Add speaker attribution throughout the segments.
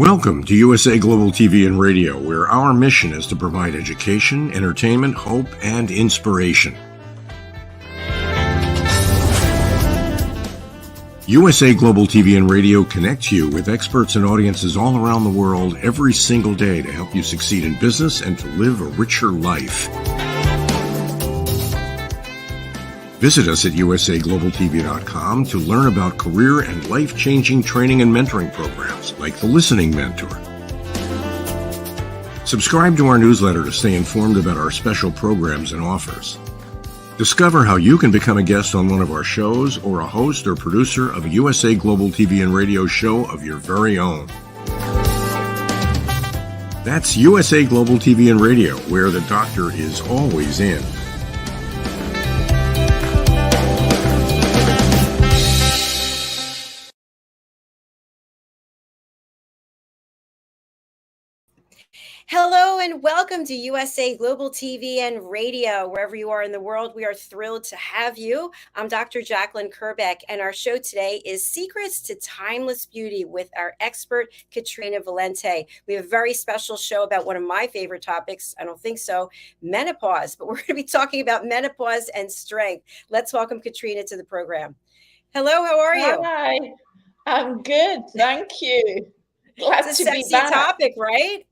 Speaker 1: Welcome to USA Global TV and Radio, where our mission is to provide education, entertainment, hope, and inspiration. USA Global TV and Radio connects you with experts and audiences all around the world every single day to help you succeed in business and to live a richer life. Visit us at usaglobaltv.com to learn about career and life-changing training and mentoring programs like the Listening Mentor. Subscribe to our newsletter to stay informed about our special programs and offers. Discover how you can become a guest on one of our shows or a host or producer of a USA Global TV and Radio show of your very own. That's USA Global TV and Radio, where the doctor is always in.
Speaker 2: Hello and welcome to USA Global TV and Radio. Wherever you are in the world, we are thrilled to have you. I'm Dr. Jacqueline Kerbeck, and our show today is Secrets to Timeless Beauty with our expert, Katrina Valente. We have a very special show about one of my favorite topics, I don't think so, menopause, but we're going to be talking about menopause and strength. Let's welcome Katrina to the program. Hello, how are you?
Speaker 3: Hi, I'm good, thank you. Glad
Speaker 2: it's a
Speaker 3: to
Speaker 2: sexy
Speaker 3: be back.
Speaker 2: Topic, right?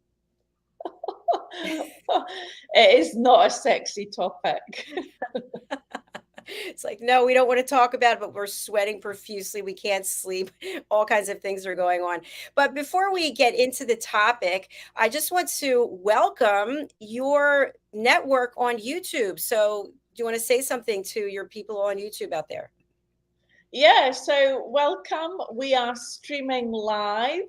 Speaker 3: It is not a sexy topic.
Speaker 2: It's like, no, we don't want to talk about it, but we're sweating profusely. We can't sleep. All kinds of things are going on. But before we get into the topic, I just want to welcome your network on YouTube. So do you want to say something to your people on YouTube out there?
Speaker 3: Yeah, so welcome. We are streaming live.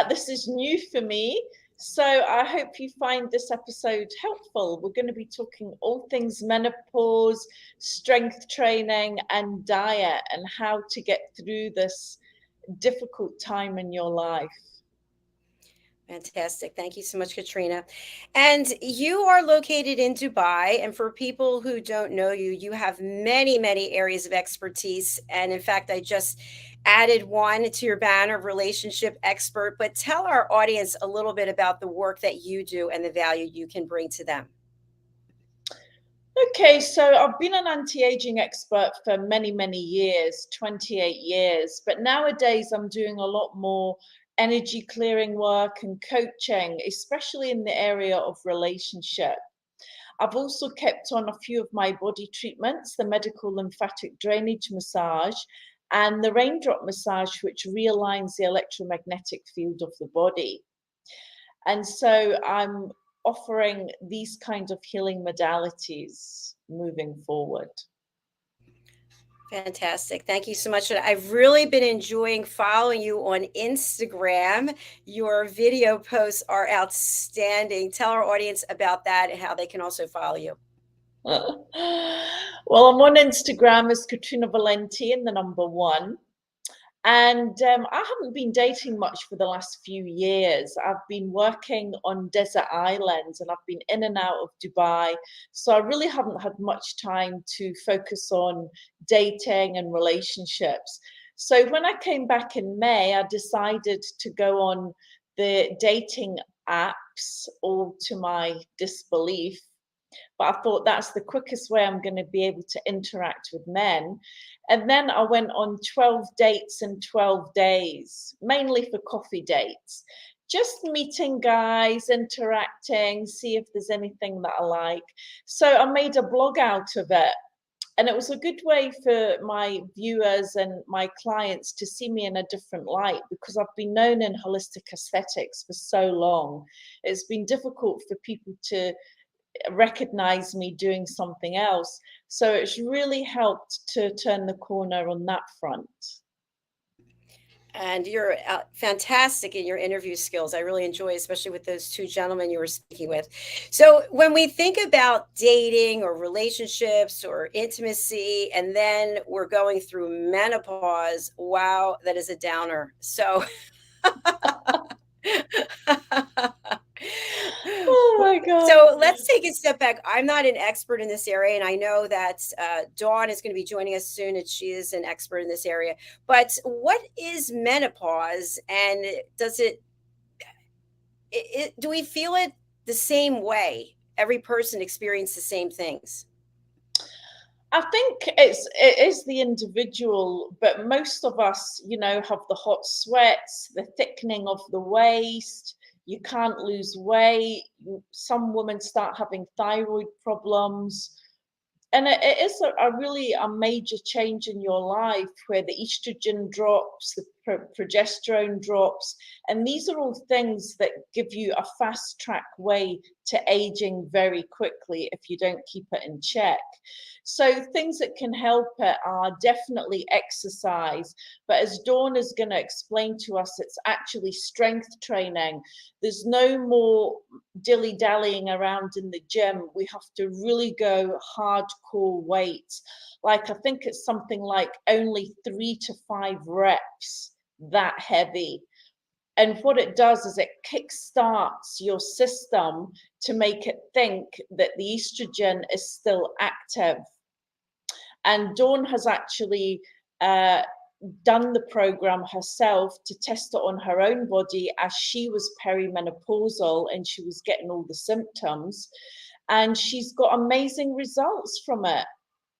Speaker 3: This is new for me. So I hope you find this episode helpful. We're going to be talking all things menopause, strength training, and diet, and how to get through this difficult time in your life.
Speaker 2: Fantastic. Thank you so much, Katrina. And you are located in Dubai. And for people who don't know you, you have many, many areas of expertise. And in fact, I just added one to your banner, relationship expert. But tell our audience a little bit about the work that you do and the value you can bring to them.
Speaker 3: Okay, so I've been an anti-aging expert for many, many years, 28 years. But nowadays, I'm doing a lot more energy clearing work and coaching, especially in the area of relationship. I've also kept on a few of my body treatments, the medical lymphatic drainage massage and the raindrop massage, which realigns the electromagnetic field of the body. And so I'm offering these kinds of healing modalities moving forward.
Speaker 2: Fantastic. Thank you so much. I've really been enjoying following you on Instagram. Your video posts are outstanding. Tell our audience about that and how they can also follow you.
Speaker 3: Well, I'm on Instagram as Katrina Valente and the number 1. And I haven't been dating much for the last few years. I've been working on desert islands and I've been in and out of Dubai. So I really haven't had much time to focus on dating and relationships. So when I came back in May, I decided to go on the dating apps, all to my disbelief. But I thought that's the quickest way I'm going to be able to interact with men. And then I went on 12 dates in 12 days, mainly for coffee dates, just meeting guys, interacting, see if there's anything that I like. So I made a blog out of it. And it was a good way for my viewers and my clients to see me in a different light, because I've been known in holistic aesthetics for so long. It's been difficult for people to recognize me doing something else. So it's really helped to turn the corner on that front.
Speaker 2: And you're fantastic in your interview skills. I really enjoy, especially with those 2 gentlemen you were speaking with. So when we think about dating or relationships or intimacy, and then we're going through menopause, wow, that is a downer. So
Speaker 3: oh my God.
Speaker 2: So let's take a step back. I'm not an expert in this area, and I know that Dawn is going to be joining us soon, and she is an expert in this area. But what is menopause, and does it Do we feel it the same way? Every person experiences the same things.
Speaker 3: I think it is the individual, but most of us, have the hot sweats, the thickening of the waist. You can't lose weight. Some women start having thyroid problems. And it is a really a major change in your life where the estrogen drops, the progesterone drops, and these are all things that give you a fast track way to aging very quickly if you don't keep it in check. So things that can help it are definitely exercise, but as Dawn is going to explain to us, it's actually strength training. There's no more dilly-dallying around in the gym. We have to really go hardcore weights. Like I think it's something like only 3 to 5 reps, that heavy. And what it does is it kickstarts your system to make it think that the estrogen is still active. And Dawn has actually done the program herself to test it on her own body as she was perimenopausal and she was getting all the symptoms. And she's got amazing results from it.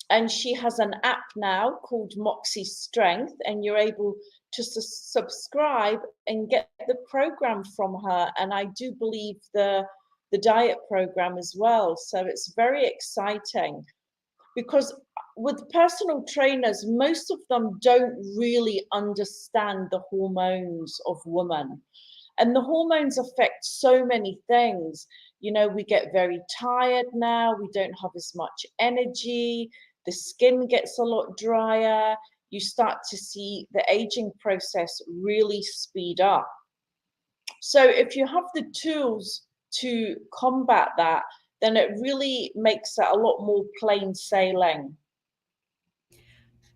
Speaker 3: And she has an app now called Moxie Strength, and you're able to subscribe and get the program from her. And I do believe the diet program as well. So it's very exciting because with personal trainers, most of them don't really understand the hormones of women. And the hormones affect so many things. We get very tired now, we don't have as much energy, the skin gets a lot drier, you start to see the aging process really speed up. So if you have the tools to combat that, then it really makes it a lot more plain sailing.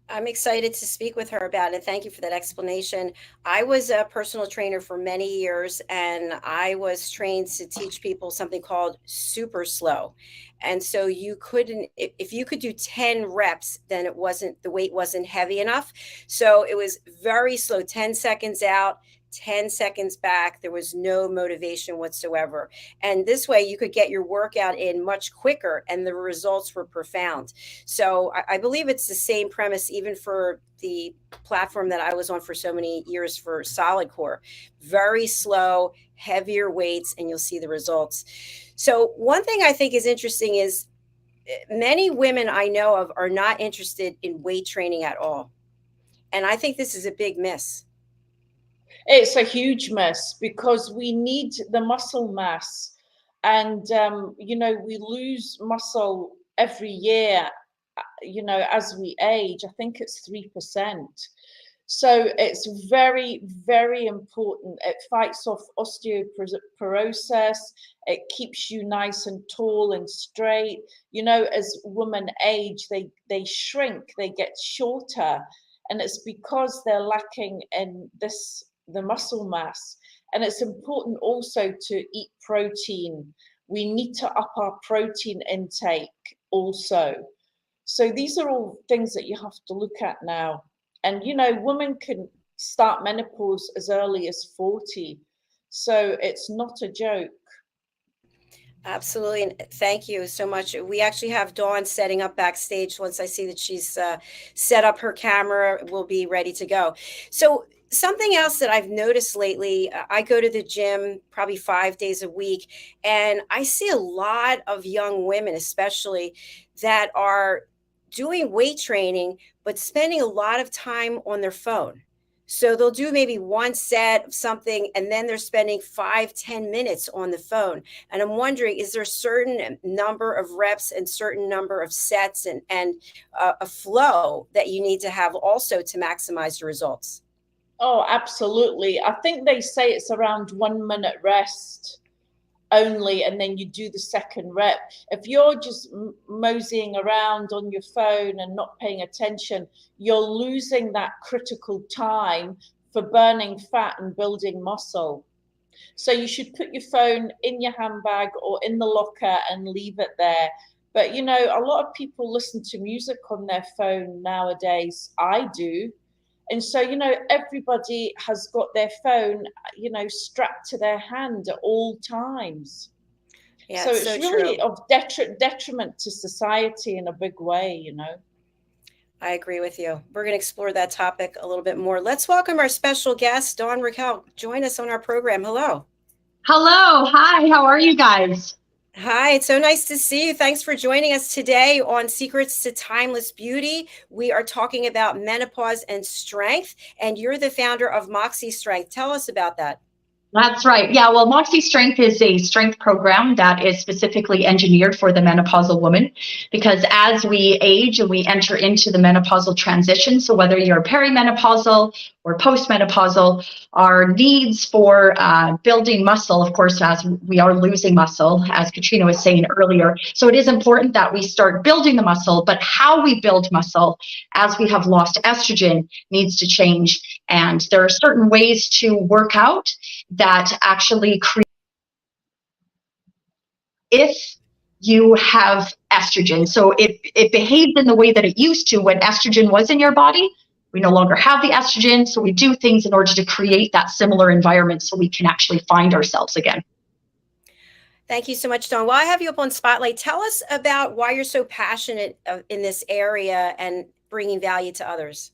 Speaker 2: I'm excited to speak with her about it. Thank you for that explanation. I was a personal trainer for many years, and I was trained to teach people something called super slow. And so you couldn't, if you could do 10 reps, then the weight wasn't heavy enough. So it was very slow, 10 seconds out, 10 seconds back. There was no motivation whatsoever. And this way you could get your workout in much quicker, and the results were profound. So I believe it's the same premise, even for the platform that I was on for so many years for solid core. Very slow, heavier weights, and you'll see the results. So, one thing I think is interesting is many women I know of are not interested in weight training at all. And I think this is a big miss.
Speaker 3: It's a huge miss because we need the muscle mass. And, we lose muscle every year, as we age. I think it's 3%. So it's very, very important. It fights off osteoporosis. It keeps you nice and tall and straight. As women age, they shrink, they get shorter. And it's because they're lacking in the muscle mass. And it's important also to eat protein. We need to up our protein intake also. So these are all things that you have to look at now. And, women can start menopause as early as 40. So it's not a joke.
Speaker 2: Absolutely. And thank you so much. We actually have Dawn setting up backstage. Once I see that she's set up her camera, we'll be ready to go. So, something else that I've noticed lately, I go to the gym probably 5 days a week, and I see a lot of young women, especially, that are doing weight training, but spending a lot of time on their phone. So they'll do maybe one set of something, and then they're spending 5, 10 minutes on the phone. And I'm wondering, is there a certain number of reps and certain number of sets and a flow that you need to have also to maximize your results?
Speaker 3: Oh, absolutely. I think they say it's around 1 minute rest only, and then you do the second rep. If you're just moseying around on your phone and not paying attention, you're losing that critical time for burning fat and building muscle. So you should put your phone in your handbag or in the locker and leave it there. But a lot of people listen to music on their phone nowadays. I do. And so, everybody has got their phone, strapped to their hand at all times.
Speaker 2: Yeah,
Speaker 3: So
Speaker 2: it's
Speaker 3: it's
Speaker 2: so
Speaker 3: really
Speaker 2: true.
Speaker 3: of detriment to society in a big way.
Speaker 2: I agree with you. We're going to explore that topic a little bit more. Let's welcome our special guest, Dawn Raquel. Join us on our program. Hello.
Speaker 4: Hello. Hi. How are you guys?
Speaker 2: Hi, it's so nice to see you. Thanks for joining us today on Secrets to Timeless Beauty. We are talking about menopause and strength, and you're the founder of Moxie Strength. Tell us about that.
Speaker 4: That's right. Yeah. Well, Moxie Strength is a strength program that is specifically engineered for the menopausal woman, because as we age and we enter into the menopausal transition, so whether you're perimenopausal or postmenopausal, our needs for building muscle, of course, as we are losing muscle, as Katrina was saying earlier. So it is important that we start building the muscle, but how we build muscle as we have lost estrogen needs to change. And there are certain ways to work out that actually create if you have estrogen. So it behaves in the way that it used to when estrogen was in your body. We no longer have the estrogen, so we do things in order to create that similar environment so we can actually find ourselves again.
Speaker 2: Thank you so much, Dawn. While I have you up on Spotlight, tell us about why you're so passionate in this area and bringing value to others.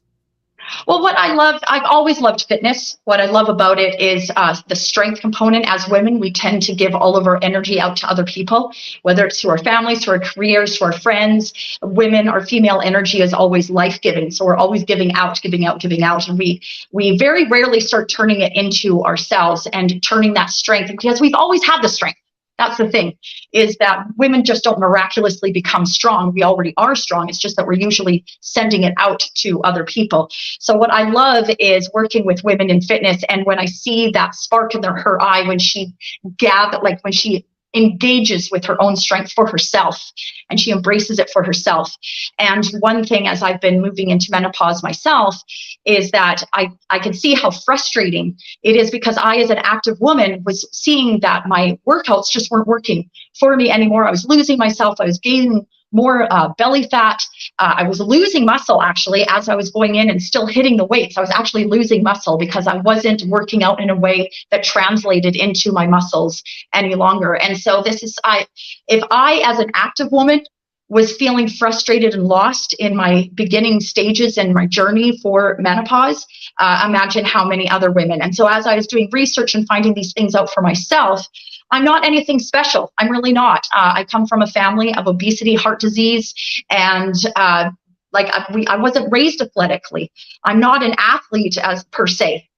Speaker 4: Well, I've always loved fitness. What I love about it is the strength component. As women, we tend to give all of our energy out to other people, whether it's to our families, to our careers, to our friends. Women, our female energy is always life-giving. So we're always giving out, giving out, giving out. And we very rarely start turning it into ourselves and turning that strength, because we've always had the strength. That's the thing, is that women just don't miraculously become strong. We already are strong. It's just that we're usually sending it out to other people. So what I love is working with women in fitness. And when I see that spark in her eye, when she when she engages with her own strength for herself and she embraces it for herself. And one thing, as I've been moving into menopause myself, is that I can see how frustrating it is, because I, as an active woman, was seeing that my workouts just weren't working for me anymore. I was losing myself. I was gaining more belly fat. I was losing muscle, actually, as I was going in and still hitting the weights. I was actually losing muscle because I wasn't working out in a way that translated into my muscles any longer. And so if I, as an active woman, was feeling frustrated and lost in my beginning stages and my journey for menopause, imagine how many other women. And so as I was doing research and finding these things out for myself, I'm not anything special. I'm really not. I come from a family of obesity, heart disease, and I wasn't raised athletically. I'm not an athlete as per se.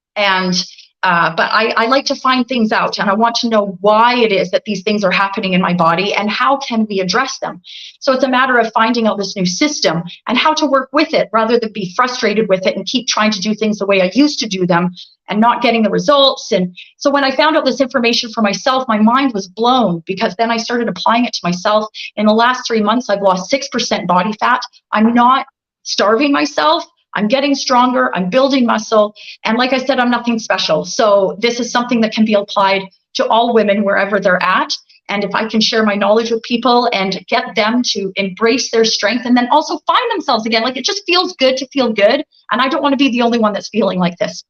Speaker 4: But I like to find things out, and I want to know why it is that these things are happening in my body and how can we address them. So it's a matter of finding out this new system and how to work with it rather than be frustrated with it and keep trying to do things the way I used to do them and not getting the results. And so when I found out this information for myself, my mind was blown, because then I started applying it to myself. In the last 3 months, I've lost 6% body fat. I'm not starving myself. I'm getting stronger. I'm building muscle. And like I said, I'm nothing special. So this is something that can be applied to all women wherever they're at. And if I can share my knowledge with people and get them to embrace their strength and then also find themselves again, like, it just feels good to feel good. And I don't want to be the only one that's feeling like this.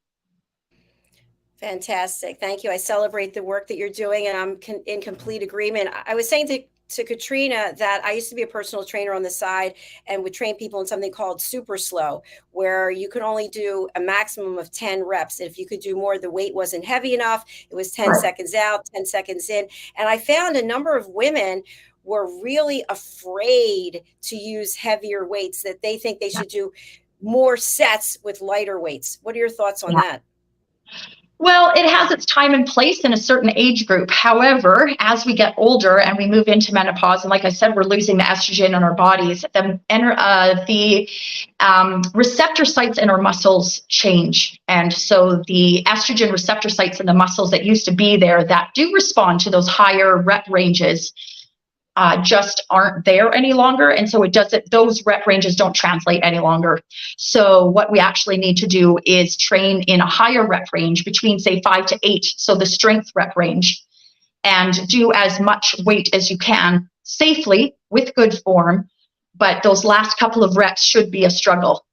Speaker 2: Fantastic. Thank you. I celebrate the work that you're doing, and I'm in complete agreement. I was saying to Katrina that I used to be a personal trainer on the side and would train people in something called super slow, where you could only do a maximum of 10 reps. If you could do more, the weight wasn't heavy enough. It was 10 seconds out, 10 seconds in. And I found a number of women were really afraid to use heavier weights, that they think they should do more sets with lighter weights. What are your thoughts on that?
Speaker 4: Well, it has its time and place in a certain age group. However, as we get older and we move into menopause, and like I said, we're losing the estrogen in our bodies, the receptor sites in our muscles change. And so the estrogen receptor sites in the muscles that used to be there that do respond to those higher rep ranges just aren't there any longer. And so those rep ranges don't translate any longer. So what we actually need to do is train in a higher rep range between, say, 5 to 8. So the strength rep range, and do as much weight as you can safely with good form. But those last couple of reps should be a struggle.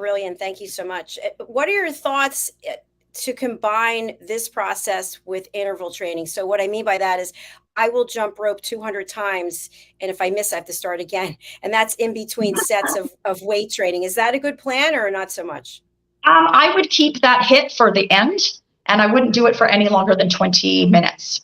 Speaker 2: Brilliant. Thank you so much. What are your thoughts to combine this process with interval training? So what I mean by that is I will jump rope 200 times, and if I miss, I have to start again. And that's in between sets of weight training. Is that a good plan or not so much?
Speaker 4: I would keep that HIIT for the end, and I wouldn't do it for any longer than 20 minutes.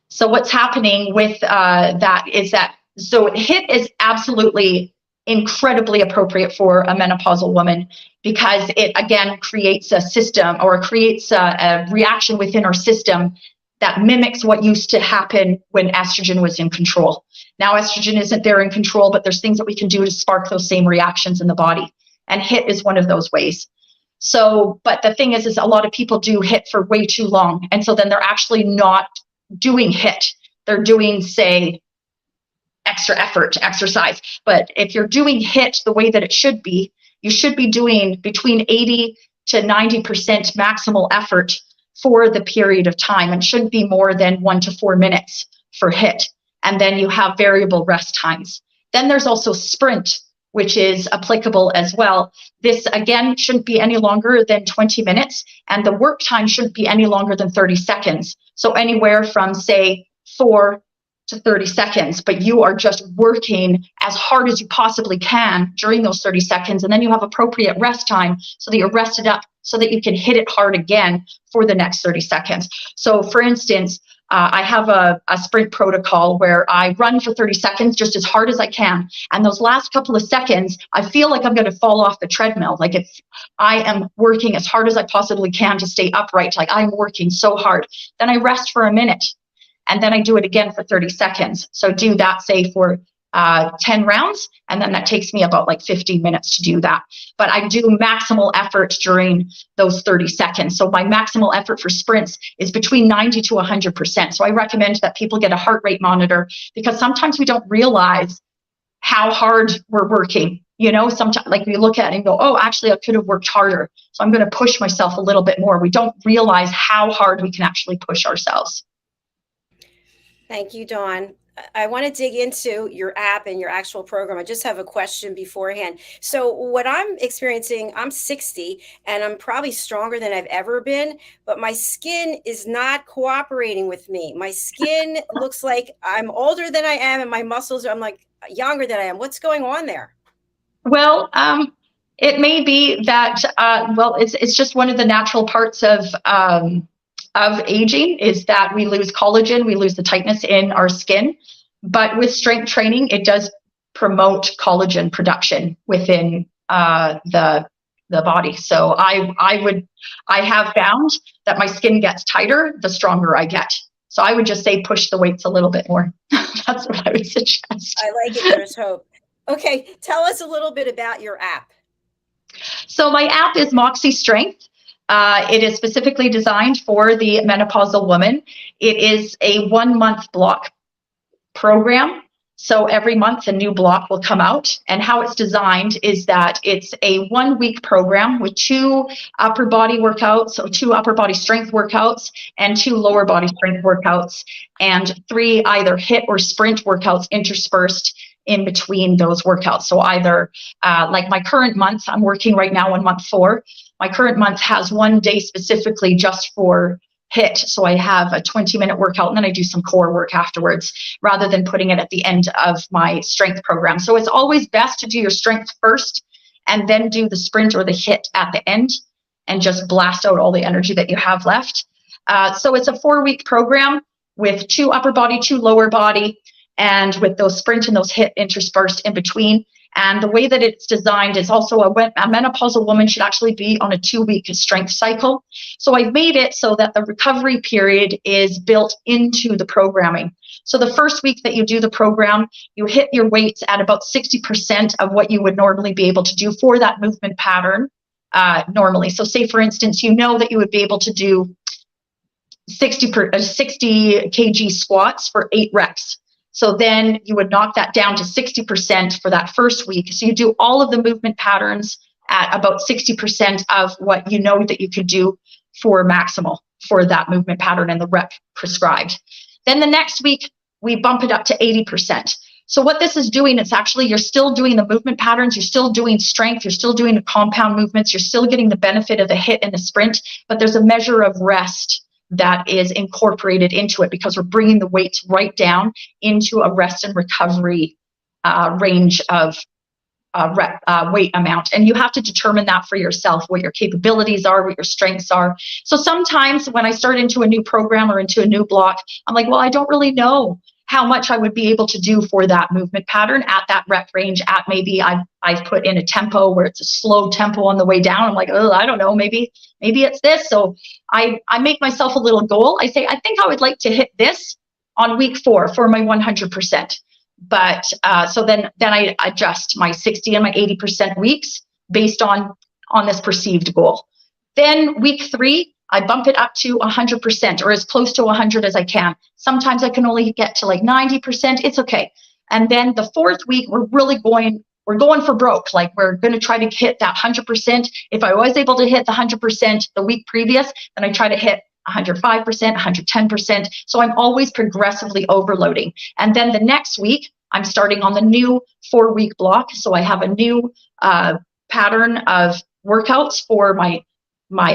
Speaker 4: So what's happening with that is that, so HIIT is absolutely incredibly appropriate for a menopausal woman because it, again, creates a system, or creates a reaction within our system that mimics what used to happen when estrogen was in control. Now estrogen isn't there in control, but there's things that we can do to spark those same reactions in the body. And HIIT is one of those ways. So, but the thing is a lot of people do HIIT for way too long. And so then they're actually not doing HIIT. They're doing, say, extra effort exercise. But if you're doing HIIT the way that it should be, you should be doing between 80 to 90% maximal effort for the period of time, and shouldn't be more than 1 to 4 minutes for HIIT. And then you have variable rest times. Then there's also sprint, which is applicable as well. This, again, shouldn't be any longer than 20 minutes, and the work time shouldn't be any longer than 30 seconds. So anywhere from, say, 4 to 30 seconds, but you are just working as hard as you possibly can during those 30 seconds, and then you have appropriate rest time so that you're rested up so that you can hit it hard again for the next 30 seconds. So for instance, I have a sprint protocol where I run for 30 seconds just as hard as I can. And those last couple of seconds, I feel like I'm going to fall off the treadmill. Like if I am working as hard as I possibly can to stay upright, like I'm working so hard. Then I rest for a minute, and then I do it again for 30 seconds. So do that, say, for 10 rounds, and then that takes me about like 15 minutes to do that. But I do maximal effort during those 30 seconds. So my maximal effort for sprints is between 90 to 100%. So I recommend that people get a heart rate monitor, because sometimes we don't realize how hard we're working. You know, sometimes like we look at it and go, oh, actually, I could have worked harder. So I'm going to push myself a little bit more. We don't realize how hard we can actually push ourselves.
Speaker 2: Thank you, Dawn. I want to dig into your app and your actual program. I just have a question beforehand. So what I'm experiencing, I'm 60 and I'm probably stronger than I've ever been, but my skin is not cooperating with me. My skin looks like I'm older than I am, and my muscles, I'm like younger than I am. What's going on there?
Speaker 4: Well, it may be that, it's just one of the natural parts of aging, is that we lose collagen, we lose the tightness in our skin. But with strength training, it does promote collagen production within the body. So I have found that my skin gets tighter the stronger I get. So I would just say push the weights a little bit more. That's what I would suggest.
Speaker 2: I like it. There's hope. Okay, tell us a little bit about your app.
Speaker 4: So my app is Moxie Strength. It is specifically designed for the menopausal woman. It is a 1-month block program. So every month a new block will come out. And how it's designed is that it's a 1-week program with 2 upper body workouts, so 2 upper body strength workouts and 2 lower body strength workouts, and 3 either HIIT or sprint workouts interspersed in between those workouts. So either like my current month, I'm working right now on month 4. My current month has 1 day specifically just for HIIT. So I have a 20-minute workout, and then I do some core work afterwards, rather than putting it at the end of my strength program. So it's always best to do your strength first and then do the sprint or the HIIT at the end, and just blast out all the energy that you have left. So it's a 4-week program with 2 upper body, 2 lower body, and with those sprint and those HIIT interspersed in between. And the way that it's designed is also a menopausal woman should actually be on a 2-week strength cycle. So I've made it so that the recovery period is built into the programming. So the first week that you do the program, you hit your weights at about 60% of what you would normally be able to do for that movement pattern normally. So say, for instance, you know that you would be able to do 60 kg squats for 8 reps. So then you would knock that down to 60% for that first week. So you do all of the movement patterns at about 60% of what you know that you could do for maximal for that movement pattern and the rep prescribed. Then the next week, we bump it up to 80%. So what this is doing, it's actually, you're still doing the movement patterns, you're still doing strength, you're still doing the compound movements, you're still getting the benefit of the HIIT and the sprint, but there's a measure of rest that is incorporated into it, because we're bringing the weights right down into a rest and recovery range of weight amount. And you have to determine that for yourself, what your capabilities are, what your strengths are. So sometimes when I start into a new program or into a new block, I'm like, well, I don't really know how much I would be able to do for that movement pattern at that rep range. At maybe I've put in a tempo where it's a slow tempo on the way down. I'm like, oh, I don't know, maybe it's this. So I make myself a little goal. I say, I think I would like to hit this on week 4 for my 100%. But so then I adjust my 60 and my 80% weeks based on this perceived goal. Then week 3, I bump it up to 100% or as close to 100 as I can. Sometimes I can only get to like 90%. It's okay. And then the 4th week, we're going for broke. Like, we're going to try to hit that 100%. If I was able to hit the 100% the week previous, then I try to hit 105%, 110%. So I'm always progressively overloading. And then the next week, I'm starting on the new 4-week block. So I have a new pattern of workouts for my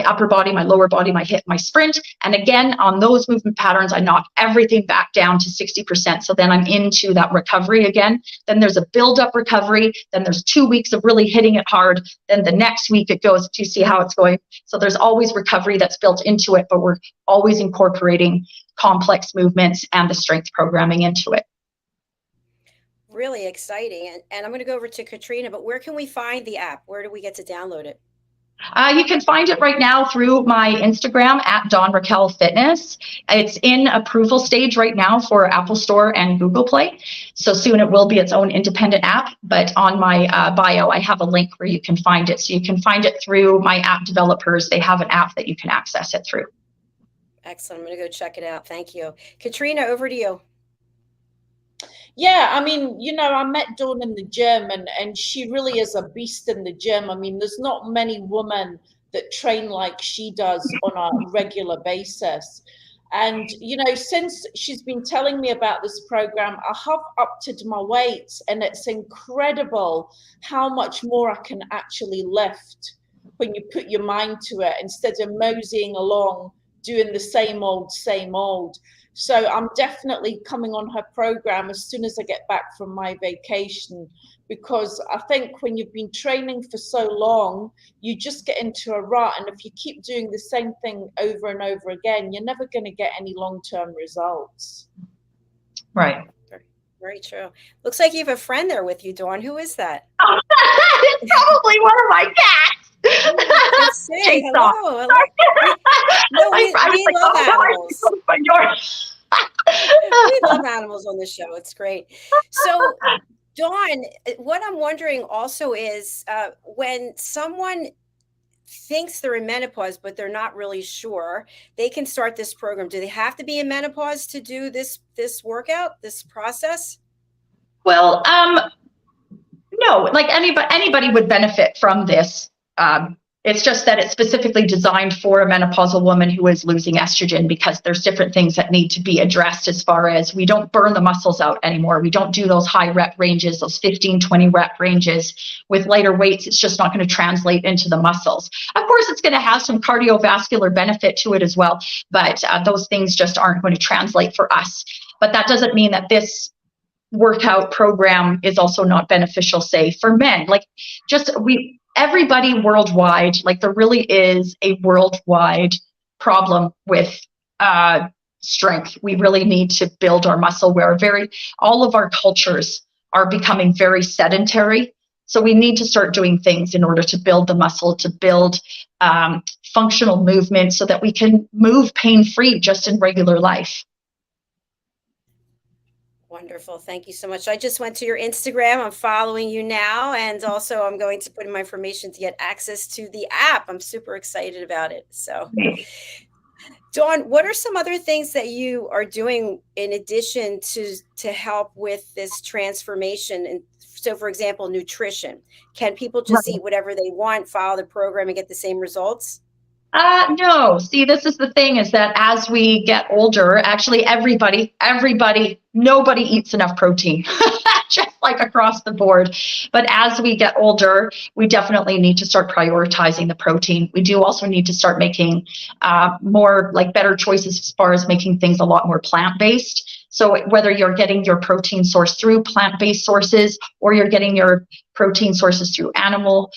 Speaker 4: upper body, my lower body, my HIIT, my sprint. And again, on those movement patterns, I knock everything back down to 60%. So then I'm into that recovery again. Then there's a build-up recovery. Then there's 2 weeks of really hitting it hard. Then the next week it goes to see how it's going. So there's always recovery that's built into it, but we're always incorporating complex movements and the strength programming into it.
Speaker 2: Really exciting. And I'm going to go over to Katrina, but where can we find the app? Where do we get to download it?
Speaker 4: You can find it right now through my Instagram at Dawn Raquel Fitness. It's in approval stage right now for Apple Store and Google Play. So soon it will be its own independent app. But on my bio, I have a link where you can find it. So you can find it through my app developers. They have an app that you can access it through.
Speaker 2: Excellent. I'm going to go check it out. Thank you. Katrina, over to you.
Speaker 3: Yeah, I mean, I met Dawn in the gym, and she really is a beast in the gym. I mean, there's not many women that train like she does on a regular basis. And, since she's been telling me about this program, I have upped my weights, and it's incredible how much more I can actually lift when you put your mind to it, instead of moseying along, doing the same old, same old. So I'm definitely coming on her program as soon as I get back from my vacation, because I think when you've been training for so long, you just get into a rut. And if you keep doing the same thing over and over again, you're never going to get any long-term results.
Speaker 4: Right.
Speaker 2: Very, very true. Looks like you have a friend there with you, Dawn. Who is that?
Speaker 4: It's probably one of my cats.
Speaker 2: Let's say hello. We love animals. We love animals on the show. It's great. So, Dawn, what I'm wondering also is when someone thinks they're in menopause, but they're not really sure, they can start this program. Do they have to be in menopause to do this workout, this process?
Speaker 4: Well, no, like anybody would benefit from this. It's just that it's specifically designed for a menopausal woman who is losing estrogen, because there's different things that need to be addressed, as far as we don't burn the muscles out anymore. We don't do those high rep ranges, those 15, 20 rep ranges with lighter weights. It's just not going to translate into the muscles. Of course, it's going to have some cardiovascular benefit to it as well, but those things just aren't going to translate for us. But that doesn't mean that this workout program is also not beneficial, say, for men. Like, everybody worldwide, like, there really is a worldwide problem with strength. We really need to build our muscle, where all of our cultures are becoming very sedentary. So we need to start doing things in order to build the muscle, to build functional movement, so that we can move pain-free just in regular life.
Speaker 2: Wonderful. Thank you so much. I just went to your Instagram. I'm following you now. And also I'm going to put in my information to get access to the app. I'm super excited about it. So, Dawn, what are some other things that you are doing in addition to help with this transformation? And so, for example, nutrition. Can people just eat whatever they want, follow the program, and get the same results?
Speaker 4: No. See, this is the thing, is that as we get older, actually nobody eats enough protein. like across the board. But as we get older, we definitely need to start prioritizing the protein. We do also need to start making more like better choices as far as making things a lot more plant-based. So whether you're getting your protein source through plant-based sources or you're getting your protein sources through animal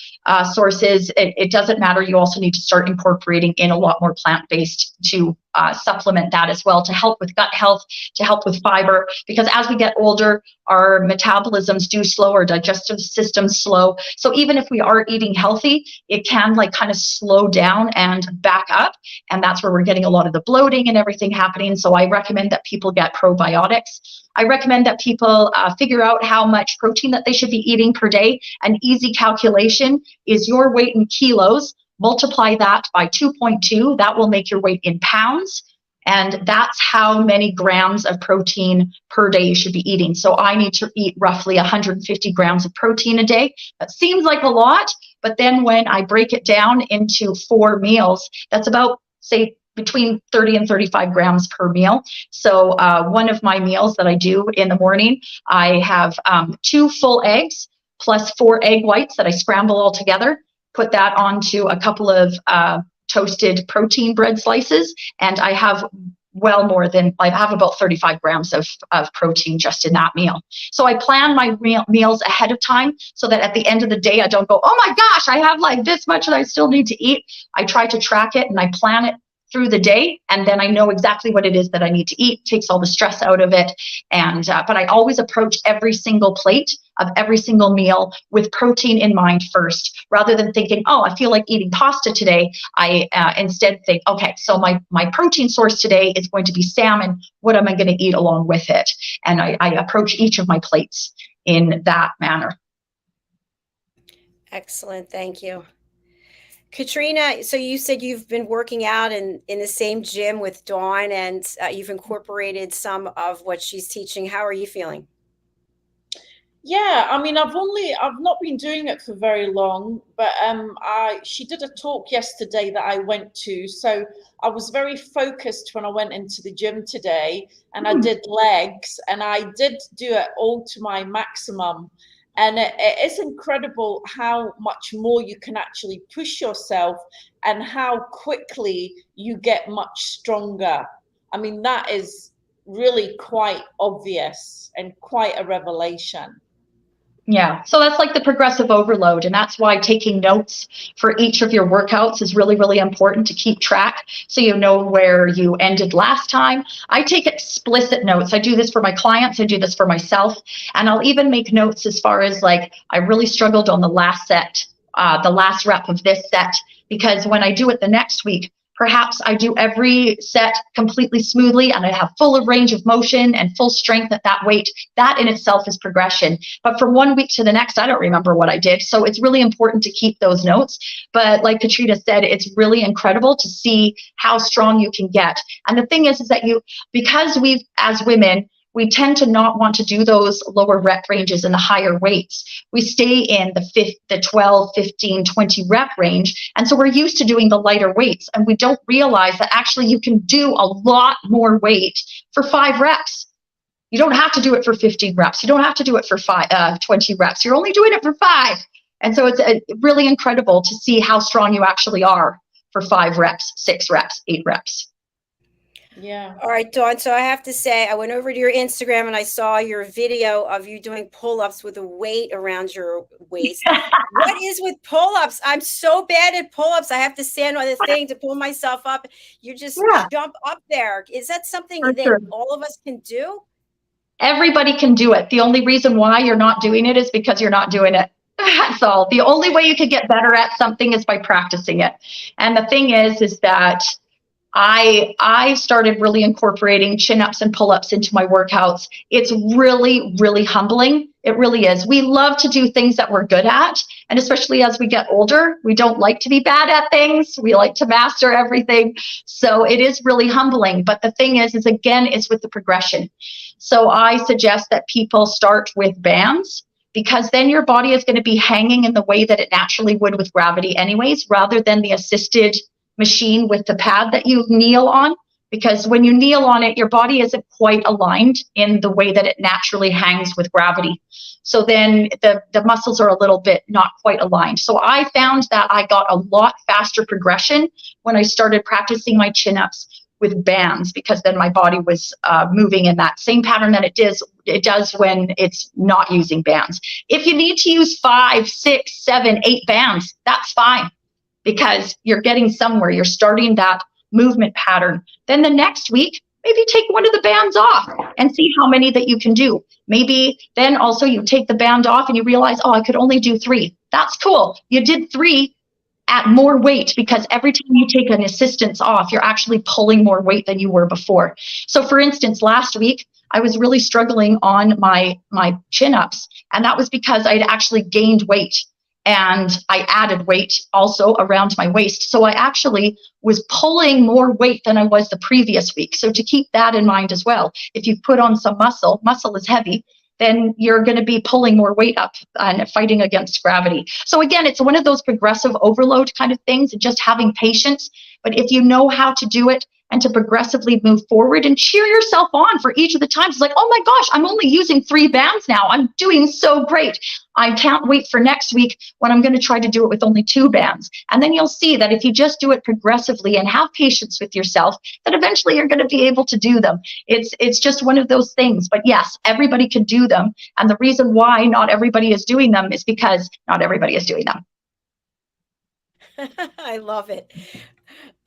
Speaker 4: sources, it doesn't matter. You also need to start incorporating in a lot more plant-based to supplement that as well, to help with gut health, to help with fiber, because as we get older, our metabolisms do slow, our digestive systems slow. So even if we are eating healthy, it can like kind of slow down and back up. And that's where we're getting a lot of the bloating and everything happening. So I recommend that people get probiotics. I recommend that people figure out how much protein that they should be eating per day. An easy calculation is your weight in kilos, multiply that by 2.2. That will make your weight in pounds. And that's how many grams of protein per day you should be eating. So I need to eat roughly 150 grams of protein a day. That seems like a lot, but then when I break it down into 4 meals, that's about, say, between 30 and 35 grams per meal. So one of my meals that I do in the morning, I have 2 full eggs plus 4 egg whites that I scramble all together, put that onto a couple of toasted protein bread slices, and I have I have about 35 grams of protein just in that meal. So I plan my meals ahead of time so that at the end of the day, I don't go, oh my gosh, I have like this much that I still need to eat. I try to track it and I plan it through the day, and then I know exactly what it is that I need to eat. Takes all the stress out of it. And but I always approach every single plate of every single meal with protein in mind first, rather than thinking, oh, I feel like eating pasta today. I instead think, okay, so my protein source today is going to be salmon. What am I going to eat along with it? And I approach each of my plates in that manner.
Speaker 2: Excellent. Thank you. Katrina, so you said you've been working out in the same gym with Dawn, and you've incorporated some of what she's teaching. How are you feeling?
Speaker 3: Yeah, I mean, I've not been doing it for very long, but she did a talk yesterday that I went to, so I was very focused when I went into the gym today, and I did legs, and I did do it all to my maximum. And it is incredible how much more you can actually push yourself and how quickly you get much stronger. I mean, that is really quite obvious and quite a revelation.
Speaker 4: Yeah, so that's like the progressive overload, and that's why taking notes for each of your workouts is really, really important to keep track so you know where you ended last time. I take explicit notes. I do this for my clients, I do this for myself, and I'll even make notes as far as like, I really struggled on the last set, the last rep of this set, because when I do it the next week, perhaps I do every set completely smoothly and I have full of range of motion and full strength at that weight. That in itself is progression. But from one week to the next, I don't remember what I did. So it's really important to keep those notes. But like Katrina said, it's really incredible to see how strong you can get. And the thing is that because as women, we tend to not want to do those lower rep ranges and the higher weights. We stay in the 12, 15, 20 rep range. And so we're used to doing the lighter weights. And we don't realize that actually you can do a lot more weight for 5 reps. You don't have to do it for 15 reps. You don't have to do it for 20 reps. You're only doing it for 5. And so it's really incredible to see how strong you actually are for 5 reps, 6 reps, 8 reps.
Speaker 3: Yeah.
Speaker 2: All right, Dawn. So I have to say, I went over to your Instagram and I saw your video of you doing pull-ups with a weight around your waist. What is with pull-ups? I'm so bad at pull-ups. I have to stand on the thing to pull myself up. You just jump up there. Is that something that all of us can do?
Speaker 4: Everybody can do it. The only reason why you're not doing it is because you're not doing it. That's all. The only way you can get better at something is by practicing it. And the thing is that I started really incorporating chin-ups and pull-ups into my workouts. It's really, really humbling. It really is. We love to do things that we're good at. And especially as we get older, we don't like to be bad at things. We like to master everything. So it is really humbling. But the thing is again, it's with the progression. So I suggest that people start with bands, because then your body is going to be hanging in the way that it naturally would with gravity anyways, rather than the assisted machine with the pad that you kneel on. because when you kneel on it, your body isn't quite aligned in the way that it naturally hangs with gravity. So then the muscles are a little bit not quite aligned. So I found that I got a lot faster progression when I started practicing my chin-ups with bands, because then my body was moving in that same pattern that it does when it's not using bands. If you need to use 5, 6, 7, 8 bands, that's fine, because you're getting somewhere. You're starting that movement pattern. Then the next week, maybe take one of the bands off and see how many that you can do. Maybe then also you take the band off and you realize, oh, I could only do 3. That's cool. You did 3 at more weight, because every time you take an assistance off, you're actually pulling more weight than you were before. So for instance, last week, I was really struggling on my chin-ups, and that was because I'd actually gained weight. And I added weight also around my waist. So I actually was pulling more weight than I was the previous week. So to keep that in mind as well, if you put on some muscle is heavy, then you're going to be pulling more weight up and fighting against gravity. So again, it's one of those progressive overload kind of things, and just having patience. But if you know how to do it and to progressively move forward and cheer yourself on for each of the times, it's like, oh my gosh, I'm only using 3 bands now. I'm doing so great. I can't wait for next week when I'm going to try to do it with only 2 bands. And then you'll see that if you just do it progressively and have patience with yourself, that eventually you're going to be able to do them. It's just one of those things. But yes, everybody can do them. And the reason why not everybody is doing them is because not everybody is doing them.
Speaker 2: I love it.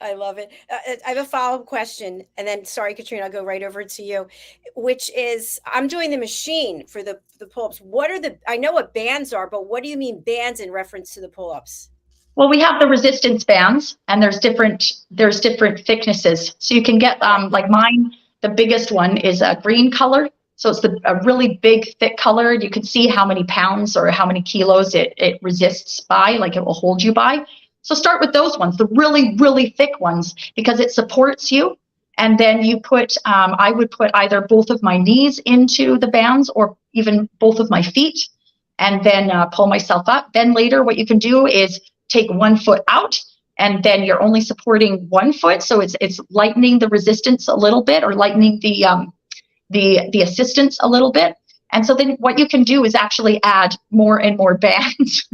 Speaker 2: I love it. I have a follow-up question, and then, sorry, Katrina, I'll go right over to you, which is, I'm doing the machine for the pull-ups. I know what bands are, but what do you mean bands in reference to the pull-ups?
Speaker 4: Well, we have the resistance bands, and there's different thicknesses. So you can get, like mine, the biggest one is a green color. So it's a really big, thick color. You can see how many pounds or how many kilos it resists by, like it will hold you by. So start with those ones, the really, really thick ones, because it supports you. And then you put, I would put either both of my knees into the bands or even both of my feet, and then pull myself up. Then later what you can do is take one foot out, and then you're only supporting one foot. So it's lightening the resistance a little bit, or lightening the assistance a little bit. And so then what you can do is actually add more and more bands.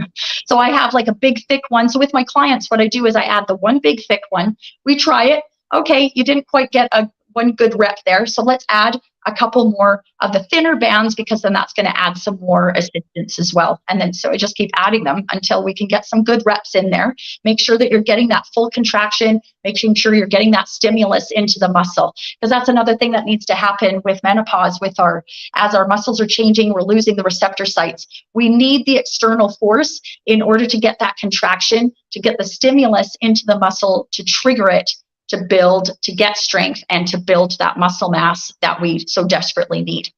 Speaker 4: So I have like a big thick one. So with my clients, what I do is I add the one big thick one. We try it. Okay, you didn't quite get one good rep there. So let's add a couple more of the thinner bands, because then that's going to add some more assistance as well. And then so I just keep adding them until we can get some good reps in there. Make sure that you're getting that full contraction, making sure you're getting that stimulus into the muscle, because that's another thing that needs to happen with menopause. As our muscles are changing, we're losing the receptor sites. We need the external force in order to get that contraction, to get the stimulus into the muscle, to trigger it, to build, to get strength, and to build that muscle mass that we so desperately need.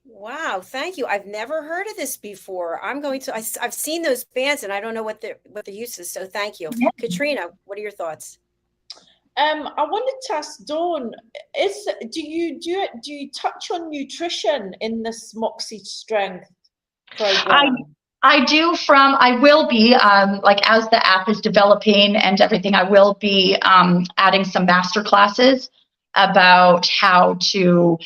Speaker 2: Wow, thank you. I've never heard of this before. I've seen those bands, and I don't know what the use is. So thank you. Yeah. Katrina, what are your thoughts?
Speaker 3: I wanted to ask Dawn, do you touch on nutrition in this Moxie Strength program?
Speaker 4: I will be, like as the app is developing and everything, I will be adding some master classes about how to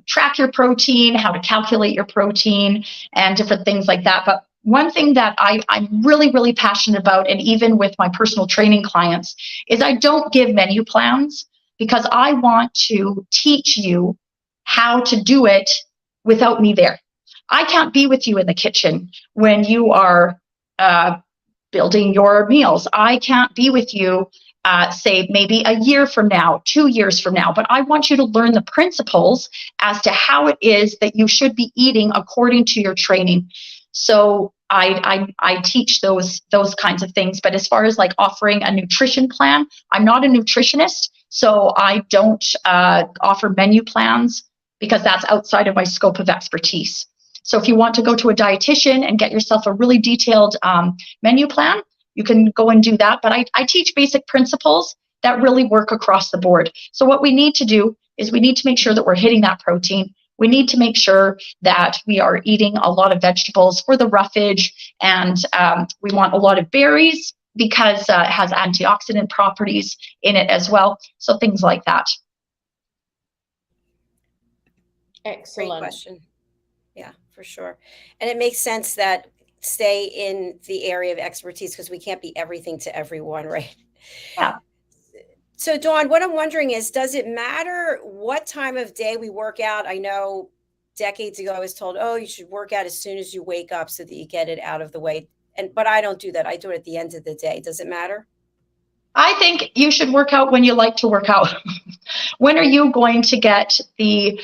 Speaker 4: track your protein, how to calculate your protein, and different things like that. But one thing that I'm really, really passionate about, and even with my personal training clients, is I don't give menu plans, because I want to teach you how to do it without me there. I can't be with you in the kitchen when you are building your meals. I can't be with you, say, maybe a year from now, 2 years from now, but I want you to learn the principles as to how it is that you should be eating according to your training. So I teach those kinds of things. But as far as like offering a nutrition plan, I'm not a nutritionist, so I don't offer menu plans, because that's outside of my scope of expertise. So if you want to go to a dietitian and get yourself a really detailed menu plan, you can go and do that. But I teach basic principles that really work across the board. So what we need to do is we need to make sure that we're hitting that protein. We need to make sure that we are eating a lot of vegetables for the roughage, and we want a lot of berries. because it has antioxidant properties in it as well. So things like that.
Speaker 3: Excellent.
Speaker 2: Great question. Yeah, for sure. And it makes sense that stay in the area of expertise because we can't be everything to everyone, right?
Speaker 4: Yeah.
Speaker 2: So Dawn, what I'm wondering is, does it matter what time of day we work out? I know decades ago I was told, oh, you should work out as soon as you wake up so that you get it out of the way. But I don't do that. I do it at the end of the day. Does it matter?
Speaker 4: I think you should work out when you like to work out. When are you going to get the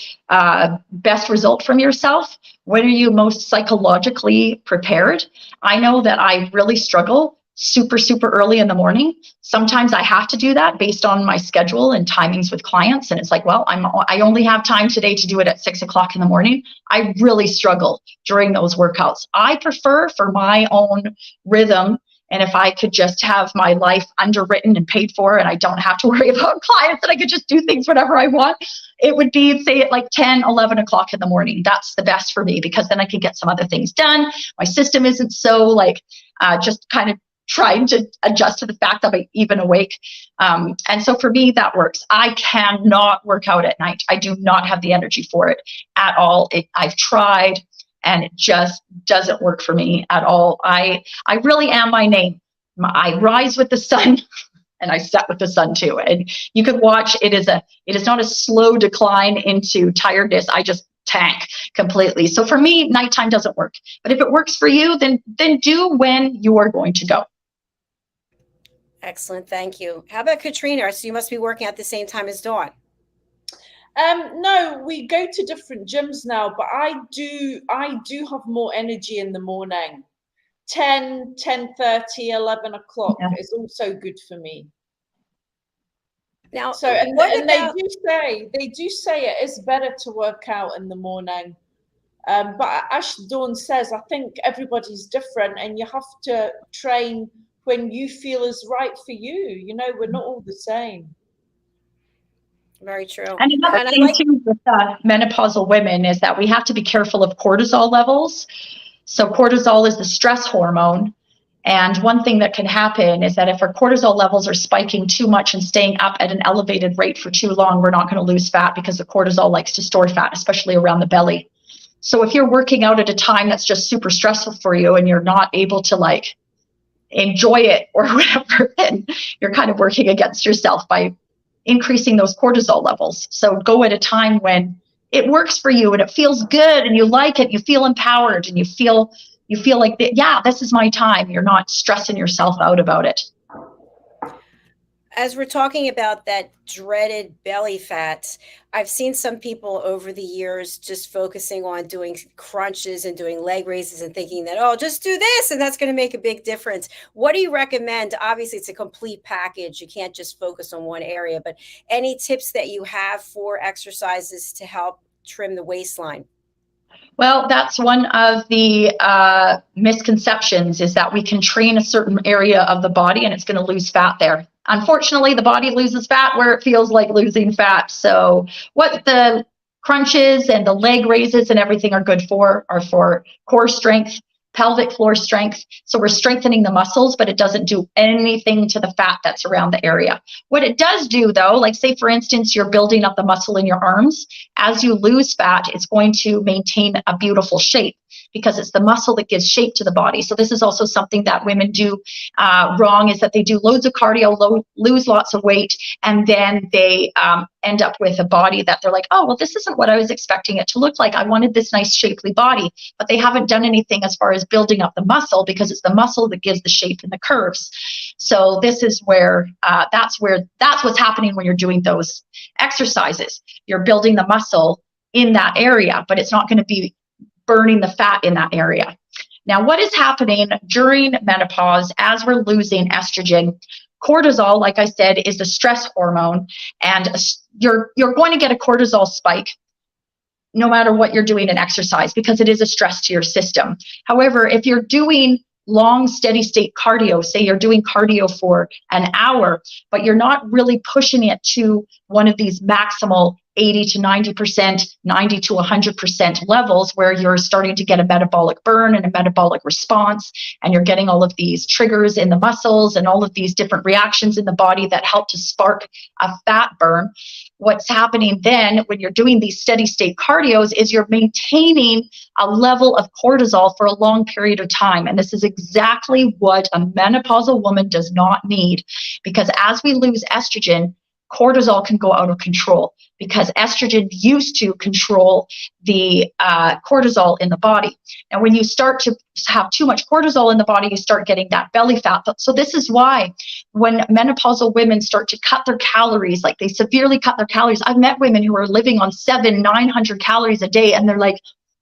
Speaker 4: best result from yourself? When are you most psychologically prepared? I know that I really struggle super, super early in the morning. Sometimes I have to do that based on my schedule and timings with clients. And it's like, well, I only have time today to do it at 6 o'clock in the morning. I really struggle during those workouts. I prefer for my own rhythm. And if I could just have my life underwritten and paid for, and I don't have to worry about clients, and I could just do things whenever I want, it would be, say, at like 10, 11 o'clock in the morning. That's the best for me, because then I could get some other things done. My system isn't so like just kind of trying to adjust to the fact that I'm even awake. And so for me, that works. I cannot work out at night. I do not have the energy for it at all. I've tried, and it just doesn't work for me at all. I really am my name. I rise with the sun and I set with the sun too. And you could watch, it is not a slow decline into tiredness. I just tank completely. So for me, nighttime doesn't work. But if it works for you, then do when you are going to go.
Speaker 2: Excellent. Thank you. How about Katrina? So you must be working at the same time as Dawn.
Speaker 3: No, we go to different gyms now, but I do have more energy in the morning. 10, 10:30, 11 o'clock is also good for me.
Speaker 2: Now,
Speaker 3: so they do say it is better to work out in the morning. But as Dawn says, I think everybody's different, and you have to train when you feel is right for you. You know, we're not all the same.
Speaker 2: Very true.
Speaker 4: And another thing too with menopausal women is that we have to be careful of cortisol levels. So cortisol is the stress hormone. And one thing that can happen is that if our cortisol levels are spiking too much and staying up at an elevated rate for too long, we're not going to lose fat, because the cortisol likes to store fat, especially around the belly. So if you're working out at a time that's just super stressful for you and you're not able to like enjoy it or whatever, then you're kind of working against yourself by increasing those cortisol levels. So go at a time when it works for you and it feels good and you like it, you feel empowered, and you feel like, yeah, this is my time. You're not stressing yourself out about it.
Speaker 2: As we're talking about that dreaded belly fat, I've seen some people over the years just focusing on doing crunches and doing leg raises and thinking that, oh, just do this and that's going to make a big difference. What do you recommend? Obviously, it's a complete package. You can't just focus on one area, but any tips that you have for exercises to help trim the waistline?
Speaker 4: Well, that's one of the misconceptions, is that we can train a certain area of the body and it's going to lose fat there. Unfortunately, the body loses fat where it feels like losing fat. So what the crunches and the leg raises and everything are good for are for core strength, pelvic floor strength. So we're strengthening the muscles, but it doesn't do anything to the fat that's around the area. What it does do, though, like say, for instance, you're building up the muscle in your arms. As you lose fat, it's going to maintain a beautiful shape, because it's the muscle that gives shape to the body. So this is also something that women do wrong, is that they do loads of cardio, lose lots of weight, and then they end up with a body that they're like, oh, well, this isn't what I was expecting it to look like. I wanted this nice shapely body, but they haven't done anything as far as building up the muscle, because it's the muscle that gives the shape and the curves. So this is where that's what's happening when you're doing those exercises. You're building the muscle in that area, but it's not going to be burning the fat in that area. Now, what is happening during menopause as we're losing estrogen? Cortisol, like I said, is the stress hormone, and you're going to get a cortisol spike no matter what you're doing in exercise, because it is a stress to your system. However, if you're doing long, steady state cardio, say you're doing cardio for an hour, but you're not really pushing it to one of these maximal 80 to 90%, 90 to 100% levels, where you're starting to get a metabolic burn and a metabolic response, and you're getting all of these triggers in the muscles and all of these different reactions in the body that help to spark a fat burn. What's happening then when you're doing these steady state cardios is you're maintaining a level of cortisol for a long period of time. And this is exactly what a menopausal woman does not need, because as we lose estrogen, cortisol can go out of control, because estrogen used to control the cortisol in the body. And when you start to have too much cortisol in the body, you start getting that belly fat. So this is why when menopausal women start to cut their calories, like they severely cut their calories, I've met women who are living on 900 calories a day, and they're like,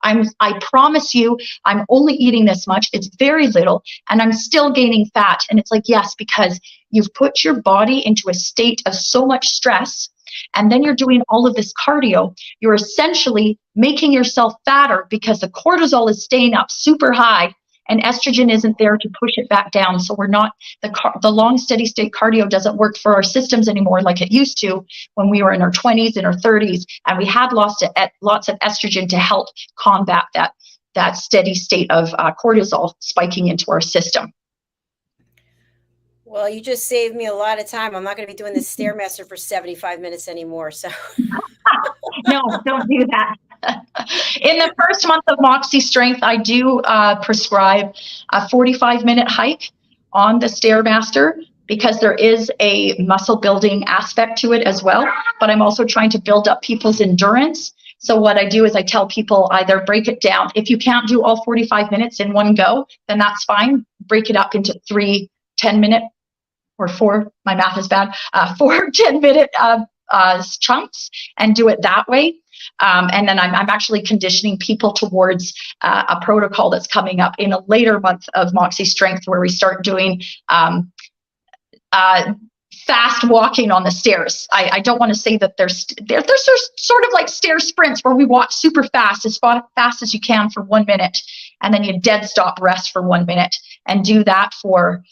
Speaker 4: I promise you, I'm only eating this much. It's very little, and I'm still gaining fat. And it's like, yes, because you've put your body into a state of so much stress, and then you're doing all of this cardio. You're essentially making yourself fatter because the cortisol is staying up super high, and estrogen isn't there to push it back down. So we're not, the long steady state cardio doesn't work for our systems anymore like it used to when we were in our 20s and our 30s, and we had lots of estrogen to help combat that steady state of cortisol spiking into our system.
Speaker 2: Well, you just saved me a lot of time. I'm not going to be doing this Stairmaster for 75 minutes anymore. So
Speaker 4: no, don't do that. In the first month of Moxie Strength, I do prescribe a 45-minute hike on the Stairmaster, because there is a muscle building aspect to it as well. But I'm also trying to build up people's endurance. So what I do is I tell people either break it down. If you can't do all 45 minutes in one go, then that's fine. Break it up into 3 10-minute or 4, my math is bad, 4 10-minute chunks, and do it that way. And then I'm actually conditioning people towards a protocol that's coming up in a later month of Moxie Strength, where we start doing fast walking on the stairs. I don't want to say that there's sort of like stair sprints, where we walk super fast, as fast as you can for 1 minute, and then you dead stop rest for 1 minute, and do that for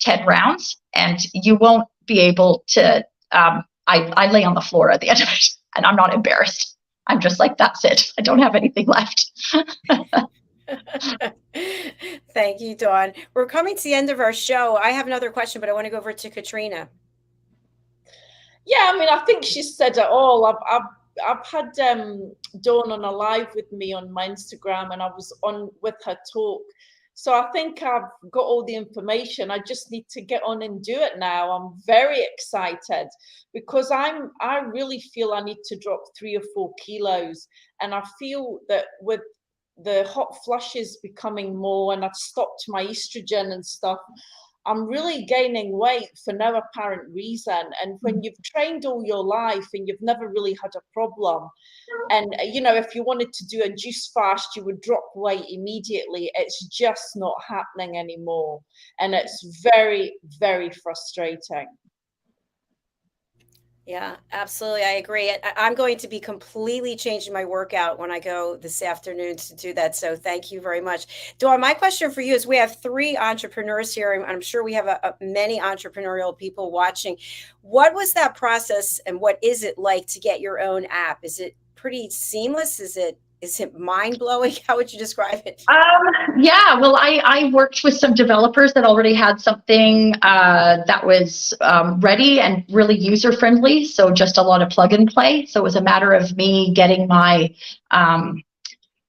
Speaker 4: 10 rounds, and you won't be able to, I lay on the floor at the end of it, and I'm not embarrassed. I'm just like, that's it. I don't have anything left.
Speaker 2: Thank you, Dawn. We're coming to the end of our show. I have another question, but I want to go over to Katrina.
Speaker 3: Yeah, I mean, I think she said it all. I've had Dawn on a live with me on my Instagram, and I was on with her talk. So I think I've got all the information. I just need to get on and do it now. I'm very excited, because I really feel I need to drop 3 or 4 kilos. And I feel that with the hot flushes becoming more, and I've stopped my estrogen and stuff, I'm really gaining weight for no apparent reason. And when you've trained all your life and you've never really had a problem, and if you wanted to do a juice fast, you would drop weight immediately. It's just not happening anymore, and it's very, very frustrating.
Speaker 2: Yeah, absolutely. I agree. I'm going to be completely changing my workout when I go this afternoon to do that. So thank you very much. Dawn, my question for you is, we have 3 entrepreneurs here, and I'm sure we have many entrepreneurial people watching. What was that process, and what is it like to get your own app? Is it pretty seamless? Is it mind-blowing? How would you describe it?
Speaker 4: Yeah, well, I worked with some developers that already had something that was ready and really user-friendly. So just a lot of plug and play. So it was a matter of me getting my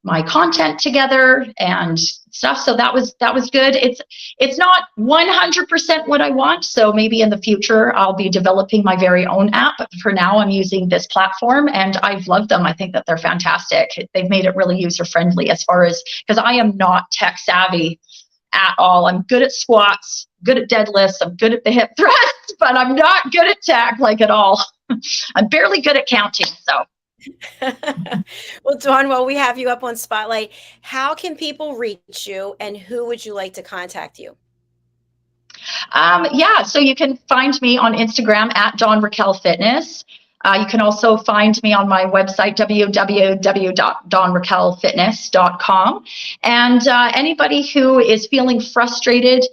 Speaker 4: my content together and stuff. So that was good. It's not 100% what I want. So maybe in the future I'll be developing my very own app. But for now, I'm using this platform, and I've loved them. I think that they're fantastic. They've made it really user friendly, as far as, because I am not tech savvy at all. I'm good at squats, good at deadlifts, I'm good at the hip thrusts, but I'm not good at tech, like, at all. I'm barely good at counting. So.
Speaker 2: Well, Dawn, while we have you up on Spotlight, how can people reach you, and who would you like to contact you?
Speaker 4: Yeah, so you can find me on Instagram at Dawn Raquel Fitness. You can also find me on my website, www.dawnraquelfitness.com. And anybody who is feeling frustrated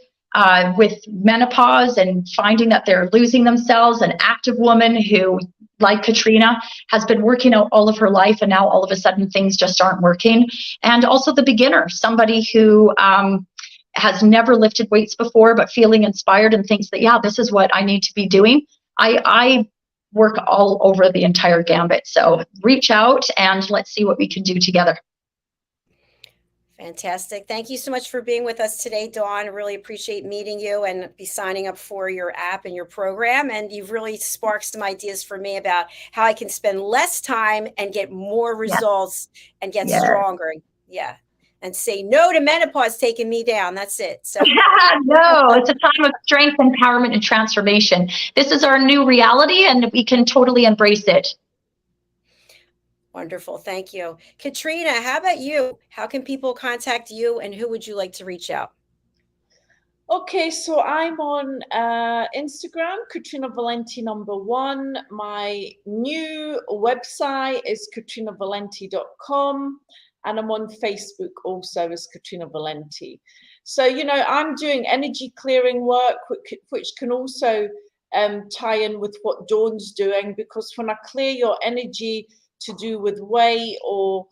Speaker 4: with menopause and finding that they're losing themselves, an active woman who like Katrina, has been working out all of her life, and now all of a sudden things just aren't working. And also the beginner, somebody who has never lifted weights before, but feeling inspired and thinks that, yeah, this is what I need to be doing. I work all over the entire gambit. So reach out and let's see what we can do together.
Speaker 2: Fantastic. Thank you so much for being with us today, Dawn. Really appreciate meeting you and be signing up for your app and your program. And you've really sparked some ideas for me about how I can spend less time and get more results and get stronger. Yeah. And say no to menopause taking me down. That's it. So
Speaker 4: no, it's a time of strength, empowerment, and transformation. This is our new reality, and we can totally embrace it.
Speaker 2: Wonderful. Thank you. Katrina, how about you? How can people contact you, and who would you like to reach out?
Speaker 3: Okay, so I'm on Instagram, Katrina Valenti #1. My new website is katrinavalenti.com. And I'm on Facebook also as Katrina Valenti. So, you know, I'm doing energy clearing work, which can also tie in with what Dawn's doing, because when I clear your energy to do with weight or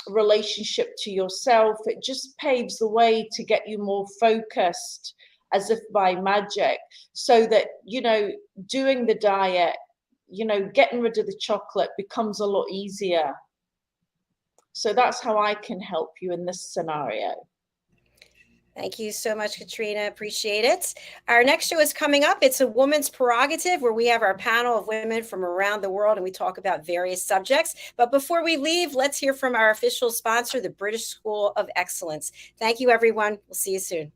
Speaker 3: relationship to yourself, it just paves the way to get you more focused as if by magic, so that, you know, doing the diet, you know, getting rid of the chocolate becomes a lot easier. So that's how I can help you in this scenario.
Speaker 2: Thank you so much, Katrina. Appreciate it. Our next show is coming up. It's a woman's prerogative, where we have our panel of women from around the world and we talk about various subjects. But before we leave, let's hear from our official sponsor, the British School of Excellence. Thank you, everyone. We'll see you soon.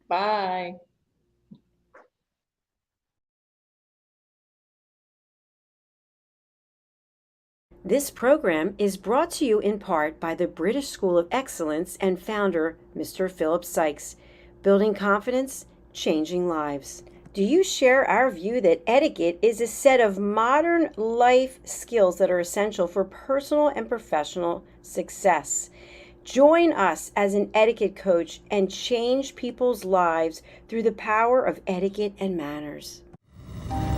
Speaker 3: Bye.
Speaker 2: This program is brought to you in part by the British School of Excellence and founder, Mr. Philip Sykes. Building confidence, changing lives. Do you share our view that etiquette is a set of modern life skills that are essential for personal and professional success? Join us as an etiquette coach and change people's lives through the power of etiquette and manners.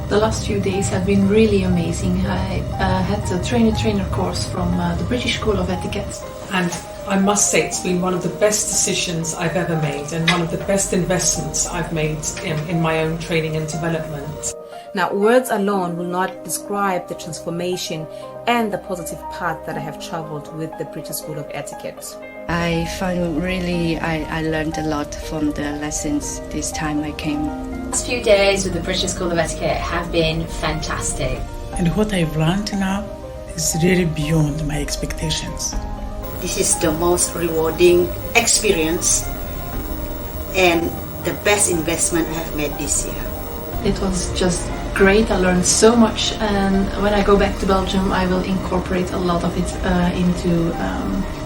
Speaker 5: The last few days have been really amazing. I had a trainer course from the British School of Etiquette.
Speaker 6: And I must say it's been one of the best decisions I've ever made and one of the best investments I've made in my own training and development.
Speaker 7: Now, words alone will not describe the transformation and the positive path that I have traveled with the British School of Etiquette.
Speaker 8: I found I learned a lot from the lessons this time I came.
Speaker 9: The last few days with the British School of Etiquette have been fantastic.
Speaker 10: And what I've learned now is really beyond my expectations.
Speaker 11: This is the most rewarding experience and the best investment I have made this year.
Speaker 5: It was just great. I learned so much, and when I go back to Belgium I will incorporate a lot of it into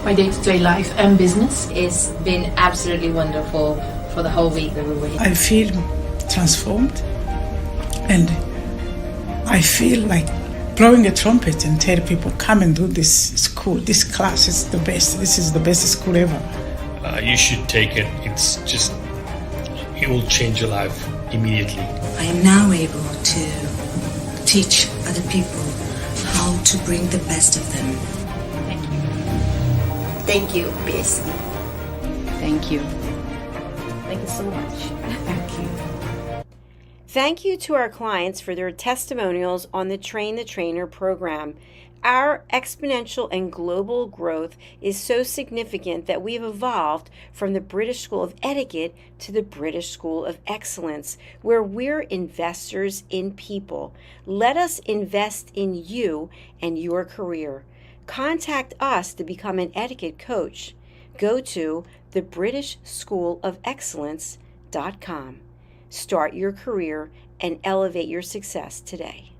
Speaker 5: my day-to-day life and business.
Speaker 9: It's been absolutely wonderful for the whole week that we were here.
Speaker 10: I feel transformed, and I feel like blowing a trumpet and tell people, come and do this school, this class is the best, this is the best school ever.
Speaker 12: You should take it. It will change your life immediately.
Speaker 13: I am now able to teach other people how to bring the best of them.
Speaker 9: Thank you.
Speaker 11: Thank you, BSC.
Speaker 8: Thank you.
Speaker 7: Thank you so much.
Speaker 10: Thank you.
Speaker 2: Thank you to our clients for their testimonials on the Train the Trainer program. Our exponential and global growth is so significant that we've evolved from the British School of Etiquette to the British School of Excellence, where we're investors in people. Let us invest in you and your career. Contact us to become an etiquette coach. Go to thebritishschoolofexcellence.com. Start your career and elevate your success today.